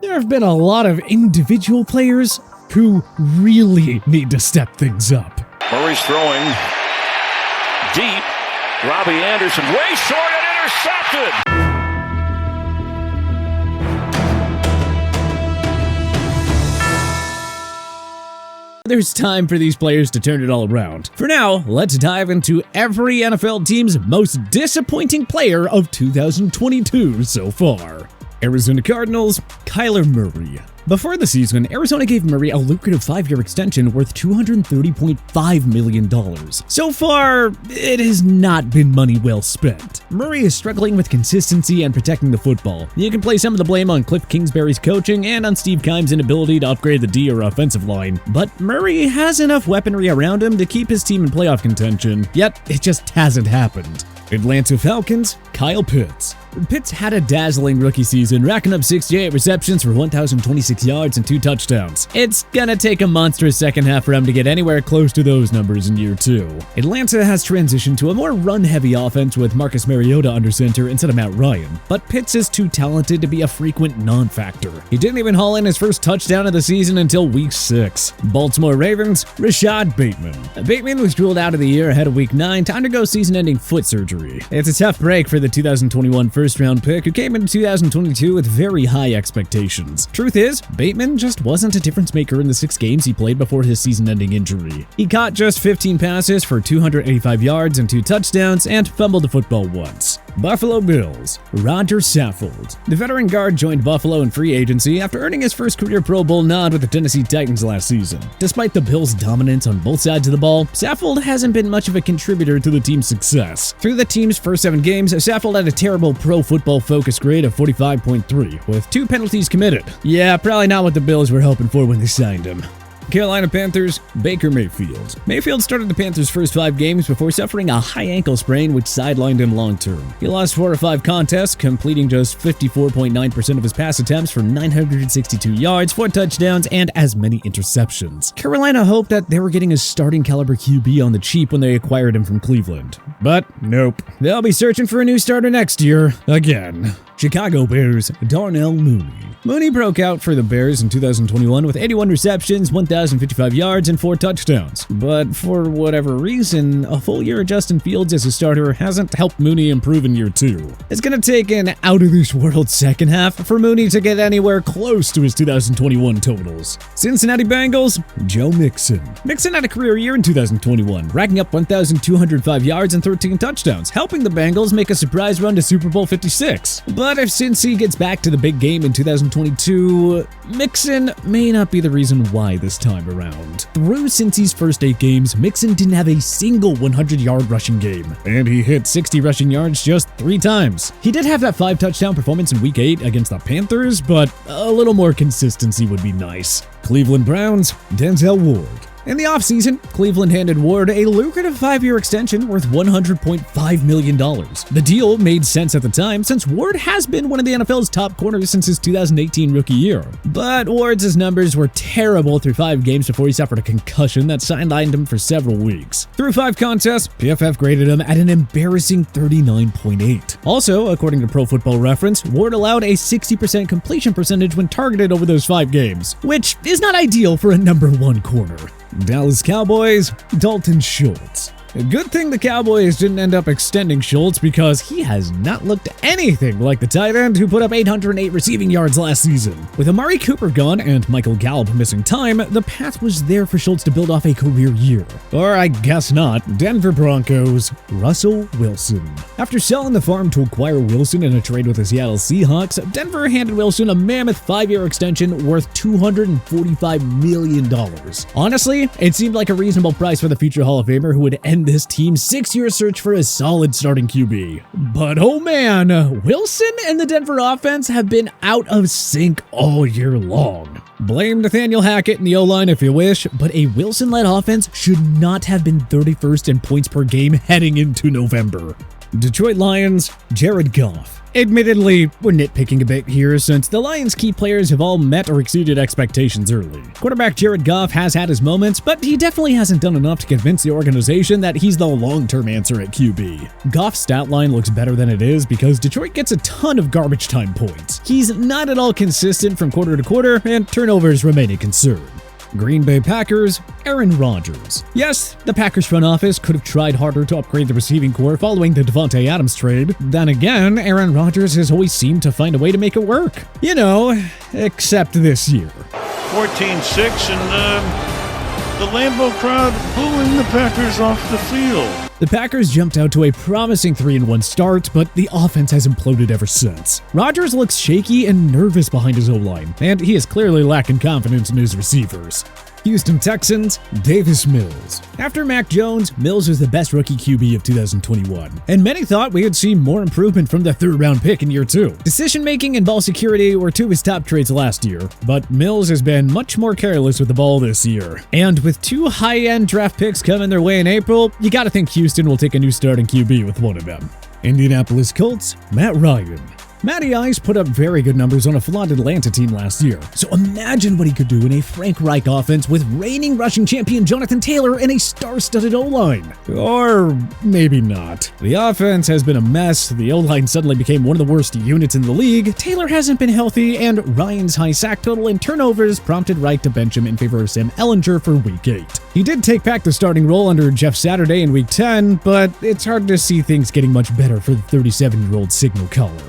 There have been a lot of individual players who really need to step things up. Murray's throwing deep. Robbie Anderson way short and intercepted. There's time for these players to turn it all around. For now, let's dive into every NFL team's most disappointing player of 2022 so far. Arizona Cardinals, Kyler Murray. Before the season, Arizona gave Murray a lucrative 5-year extension worth $230.5 million. So far, it has not been money well spent. Murray is struggling with consistency and protecting the football. You can place some of the blame on Cliff Kingsbury's coaching and on Steve Keim's inability to upgrade the D or offensive line, but Murray has enough weaponry around him to keep his team in playoff contention, yet it just hasn't happened. Atlanta Falcons, Kyle Pitts. Pitts had a dazzling rookie season, racking up 68 receptions for 1,026 yards and 2 touchdowns. It's gonna take a monstrous second half for him to get anywhere close to those numbers in year 2. Atlanta has transitioned to a more run-heavy offense with Marcus Mariota under center instead of Matt Ryan, but Pitts is too talented to be a frequent non-factor. He didn't even haul in his first touchdown of the season until week 6. Baltimore Ravens, Rashad Bateman. Bateman was ruled out of the year ahead of week 9 to undergo season-ending foot surgery. It's a tough break for the 2021 first-round pick who came into 2022 with very high expectations. Truth is, Bateman just wasn't a difference maker in the 6 games he played before his season-ending injury. He caught just 15 passes for 285 yards and 2 touchdowns and fumbled the football once. Buffalo Bills, RODGER SAFFOLD. The veteran guard joined Buffalo in free agency after earning his first career Pro Bowl nod with the Tennessee Titans last season. Despite the Bills' dominance on both sides of the ball, SAFFOLD hasn't been much of a contributor to the team's success. Through the team's first 7 games, SAFFOLD had a terrible Pro Football Focus grade of 45.3, with 2 penalties committed. Yeah, probably not what the Bills were hoping for when they signed him. Carolina Panthers, Baker Mayfield. Mayfield started the Panthers' first 5 games before suffering a high ankle sprain which sidelined him long-term. He lost 4 or 5 contests, completing just 54.9% of his pass attempts for 962 yards, 4 touchdowns, and as many interceptions. Carolina hoped that they were getting a starting caliber QB on the cheap when they acquired him from Cleveland. But nope. They'll be searching for a new starter next year, again. Chicago Bears, Darnell Mooney. Mooney broke out for the Bears in 2021 with 81 receptions, 1,055 yards, and 4 touchdowns. But for whatever reason, a full year of Justin Fields as a starter hasn't helped Mooney improve in year 2. It's gonna take an out-of-this-world second half for Mooney to get anywhere close to his 2021 totals. Cincinnati Bengals, Joe Mixon. Mixon had a career year in 2021, racking up 1,205 yards and 13 touchdowns, helping the Bengals make a surprise run to Super Bowl 56. But if Cincy gets back to the big game in 2022, Mixon may not be the reason why this time around. Through Cincy's first 8 games, Mixon didn't have a single 100-yard rushing game, and he hit 60 rushing yards just 3 times. He did have that 5-touchdown performance in Week 8 against the Panthers, but a little more consistency would be nice. Cleveland Browns, Denzel Ward. In the offseason, Cleveland handed Ward a lucrative 5-year extension worth $100.5 million. The deal made sense at the time since Ward has been one of the NFL's top corners since his 2018 rookie year. But Ward's numbers were terrible through 5 games before he suffered a concussion that sidelined him for several weeks. Through 5 contests, PFF graded him at an embarrassing 39.8. Also, according to Pro Football Reference, Ward allowed a 60% completion percentage when targeted over those 5 games, which is not ideal for a number 1 corner. Dallas Cowboys, Dalton Schultz. A good thing the Cowboys didn't end up extending Schultz because he has not looked anything like the tight end who put up 808 receiving yards last season. With Amari Cooper gone and Michael Gallup missing time, the path was there for Schultz to build off a career year. Or I guess not. Denver Broncos, Russell Wilson. After selling the farm to acquire Wilson in a trade with the Seattle Seahawks, Denver handed Wilson a mammoth 5-year extension worth $245 million. Honestly, it seemed like a reasonable price for the future Hall of Famer who would end this team's 6-year search for a solid starting QB. But oh man, Wilson and the Denver offense have been out of sync all year long. Blame Nathaniel Hackett and the O-line if you wish, but a Wilson-led offense should not have been 31st in points per game heading into November. Detroit Lions, Jared Goff. Admittedly, we're nitpicking a bit here since the Lions' key players have all met or exceeded expectations early. Quarterback Jared Goff has had his moments, but he definitely hasn't done enough to convince the organization that he's the long-term answer at QB. Goff's stat line looks better than it is because Detroit gets a ton of garbage time points. He's not at all consistent from quarter to quarter, and turnovers remain a concern. Green Bay Packers, Aaron Rodgers. Yes, the Packers front office could have tried harder to upgrade the receiving core following the Devonta Adams trade. Then again, Aaron Rodgers has always seemed to find a way to make it work. You know, except this year. 14-6, and the Lambeau crowd booing the Packers off the field. The Packers jumped out to a promising 3-1 start, but the offense has imploded ever since. Rodgers looks shaky and nervous behind his O-line, and he is clearly lacking confidence in his receivers. Houston Texans, Davis Mills. After Mac Jones, Mills was the best rookie QB of 2021, and many thought we would see more improvement from the third-round pick in year 2. Decision-making and ball security were two of his top traits last year, but Mills has been much more careless with the ball this year. And with 2 high-end draft picks coming their way in April, you gotta think Houston will take a new starting QB with one of them. Indianapolis Colts, Matt Ryan. Matty Ice put up very good numbers on a flawed Atlanta team last year, so imagine what he could do in a Frank Reich offense with reigning rushing champion Jonathan Taylor and a star-studded O-line. Or maybe not. The offense has been a mess, the O-line suddenly became one of the worst units in the league, Taylor hasn't been healthy, and Ryan's high sack total and turnovers prompted Reich to bench him in favor of Sam Ehlinger for Week 8. He did take back the starting role under Jeff Saturday in Week 10, but it's hard to see things getting much better for the 37-year-old signal caller.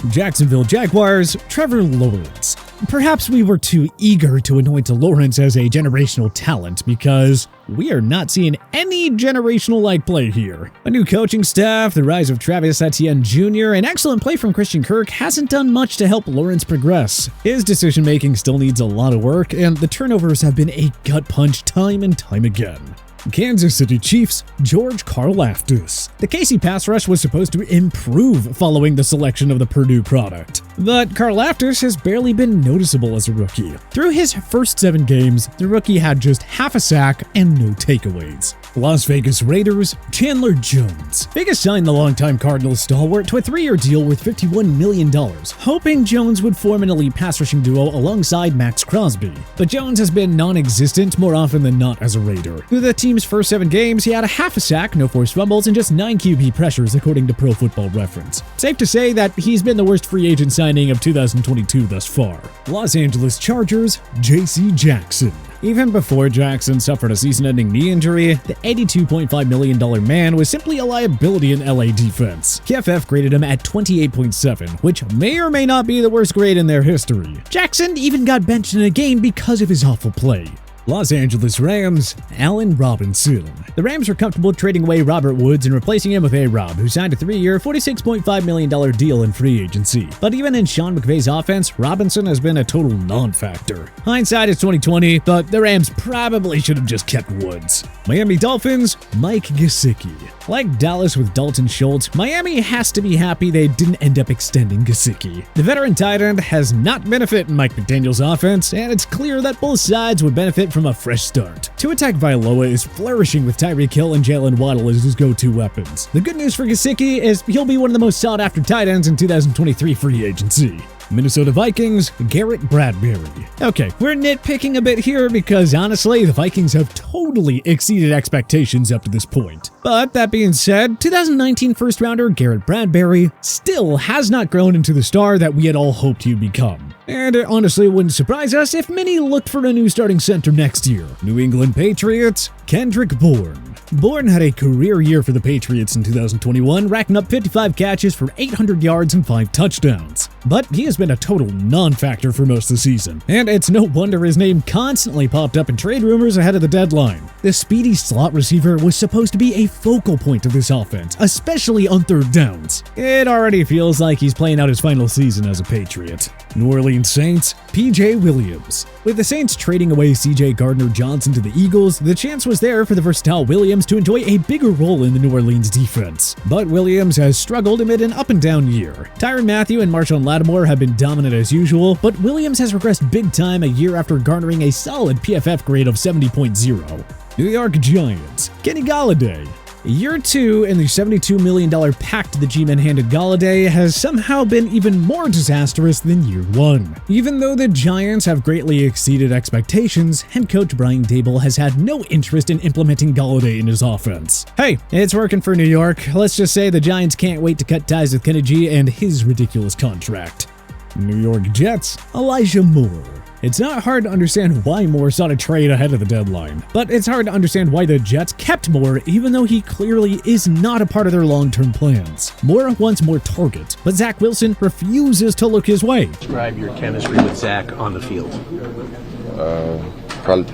Jacksonville Jaguars, Trevor Lawrence. Perhaps we were too eager to anoint Lawrence as a generational talent because we are not seeing any generational-like play here. A new coaching staff, the rise of Travis Etienne Jr., and excellent play from Christian Kirk hasn't done much to help Lawrence progress. His decision-making still needs a lot of work, and the turnovers have been a gut punch time and time again. Kansas City Chiefs, George Karlaftis. The KC pass rush was supposed to improve following the selection of the Purdue product, but Karlaftis has barely been noticeable as a rookie. Through his first 7 games, the rookie had just half a sack and no takeaways. Las Vegas Raiders, Chandler Jones. Vegas signed the longtime Cardinals stalwart to a 3-year deal worth $51 million, hoping Jones would form an elite pass rushing duo alongside Max Crosby. But Jones has been non-existent more often than not as a Raider. Through the team's first 7 games, he had a half a sack, no forced fumbles, and just 9 QB pressures according to Pro Football Reference. Safe to say that he's been the worst free agent signing of 2022 thus far. Los Angeles Chargers, J.C. Jackson. Even before Jackson suffered a season-ending knee injury, the $82.5 million man was simply a liability in LA defense. PFF graded him at 28.7, which may or may not be the worst grade in their history. Jackson even got benched in a game because of his awful play. Los Angeles Rams, Allen Robinson. The Rams were comfortable trading away Robert Woods and replacing him with A-Rob, who signed a 3-year, $46.5 million deal in free agency. But even in Sean McVay's offense, Robinson has been a total non-factor. Hindsight is 2020, but the Rams probably should have just kept Woods. Miami Dolphins, Mike Gesicki. Like Dallas with Dalton Schultz, Miami has to be happy they didn't end up extending Gesicki. The veteran tight end has not been a fit in Mike McDaniel's offense, and it's clear that both sides would benefit from a fresh start. Tua Tagovailoa is flourishing with Tyreek Hill and Jalen Waddle as his go-to weapons. The good news for Gesicki is he'll be one of the most sought-after tight ends in 2023 free agency. Minnesota Vikings, Garrett Bradbury. Okay, we're nitpicking a bit here because honestly, the Vikings have totally exceeded expectations up to this point. But that being said, 2019 first-rounder Garrett Bradbury still has not grown into the star that we had all hoped he'd become. And it honestly wouldn't surprise us if many looked for a new starting center next year. New England Patriots, Kendrick Bourne. Bourne had a career year for the Patriots in 2021, racking up 55 catches for 800 yards and 5 touchdowns. But he has been a total non-factor for most of the season, and it's no wonder his name constantly popped up in trade rumors ahead of the deadline. The speedy slot receiver was supposed to be a focal point of this offense, especially on third downs. It already feels like he's playing out his final season as a Patriot. New Orleans Saints, P.J. Williams. With the Saints trading away C.J. Gardner-Johnson to the Eagles, the chance was there for the versatile Williams to enjoy a bigger role in the New Orleans defense. But Williams has struggled amid an up-and-down year. Tyrann Mathieu and Marshawn Lattimore have been dominant as usual, but Williams has regressed big time a year after garnering a solid PFF grade of 70.0. New York Giants, Kenny Golladay. Year 2 and the $72 million pact the G-Men handed Golladay has somehow been even more disastrous than year 1. Even though the Giants have greatly exceeded expectations, head coach Brian Daboll has had no interest in implementing Golladay in his offense. Hey, it's working for New York. Let's just say the Giants can't wait to cut ties with Kenny G and his ridiculous contract. New York Jets, Elijah Moore. It's not hard to understand why Moore sought a trade ahead of the deadline, but it's hard to understand why the Jets kept Moore even though he clearly is not a part of their long-term plans. Moore wants more targets, but Zach Wilson refuses to look his way. Describe your chemistry with Zach on the field. Probably,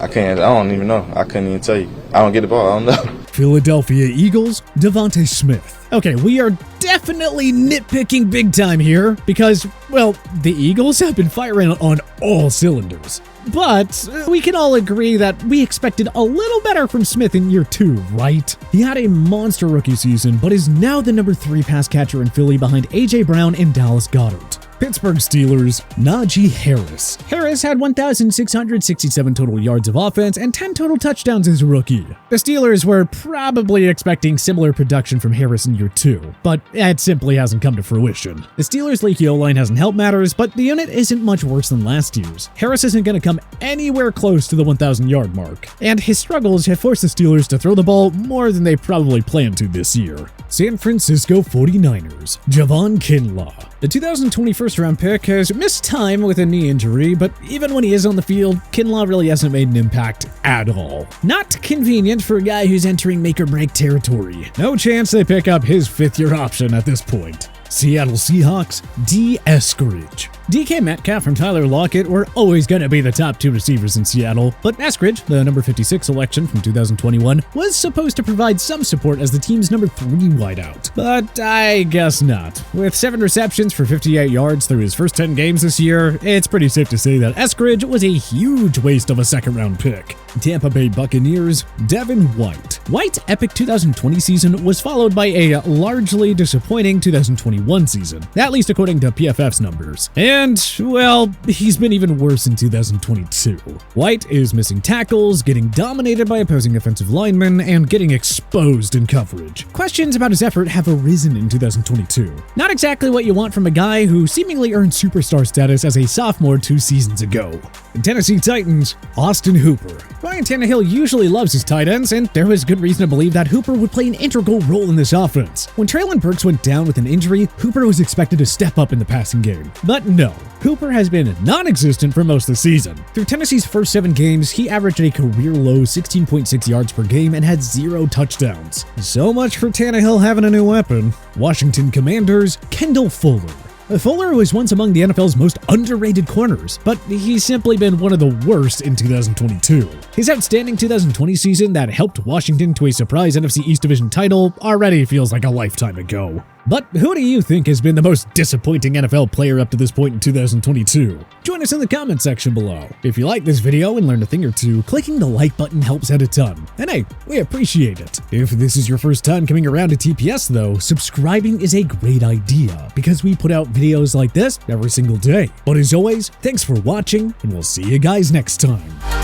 I don't even know. I couldn't even tell you. I don't get the ball, I don't know. Philadelphia Eagles, DeVonta Smith. Okay, we are definitely nitpicking big time here because, well, the Eagles have been firing on all cylinders. But we can all agree that we expected a little better from Smith in year 2, right? He had a monster rookie season, but is now the number 3 pass catcher in Philly behind A.J. Brown and Dallas Goedert. Pittsburgh Steelers, Najee Harris. Harris had 1,667 total yards of offense and 10 total touchdowns as a rookie. The Steelers were probably expecting similar production from Harris in year 2, but it simply hasn't come to fruition. The Steelers' leaky O-line hasn't helped matters, but the unit isn't much worse than last year's. Harris isn't going to come anywhere close to the 1,000-yard mark, and his struggles have forced the Steelers to throw the ball more than they probably planned to this year. San Francisco 49ers, Javon Kinlaw. The 2020 first-round pick has missed time with a knee injury, but even when he is on the field, Kinlaw really hasn't made an impact at all. Not convenient for a guy who's entering make-or-break territory. No chance they pick up his fifth-year option at this point. Seattle Seahawks, D. Eskridge. DK Metcalf and Tyler Lockett were always going to be the top 2 receivers in Seattle, but Eskridge, the number 56 selection from 2021, was supposed to provide some support as the team's number 3 wideout. But I guess not. With 7 receptions for 58 yards through his first 10 games this year, it's pretty safe to say that Eskridge was a huge waste of a second-round pick. Tampa Bay Buccaneers, Devin White. White's epic 2020 season was followed by a largely disappointing 2021 season, at least according to PFF's numbers. And, well, he's been even worse in 2022. White is missing tackles, getting dominated by opposing offensive linemen, and getting exposed in coverage. Questions about his effort have arisen in 2022. Not exactly what you want from a guy who seemingly earned superstar status as a sophomore 2 seasons ago. The Tennessee Titans, Austin Hooper. Ryan Tannehill usually loves his tight ends, and there was good reason to believe that Hooper would play an integral role in this offense. When Treylon Burks went down with an injury, Hooper was expected to step up in the passing game. But no, Hooper has been non-existent for most of the season. Through Tennessee's first 7 games, he averaged a career-low 16.6 yards per game and had 0 touchdowns. So much for Tannehill having a new weapon. Washington Commanders, Kendall Fuller. Fuller was once among the NFL's most underrated corners, but he's simply been one of the worst in 2022. His outstanding 2020 season that helped Washington to a surprise NFC East Division title already feels like a lifetime ago. But who do you think has been the most disappointing NFL player up to this point in 2022? Join us in the comment section below. If you like this video and learned a thing or two, clicking the like button helps out a ton. And hey, we appreciate it. If this is your first time coming around to TPS though, subscribing is a great idea because we put out videos like this every single day. But as always, thanks for watching and we'll see you guys next time.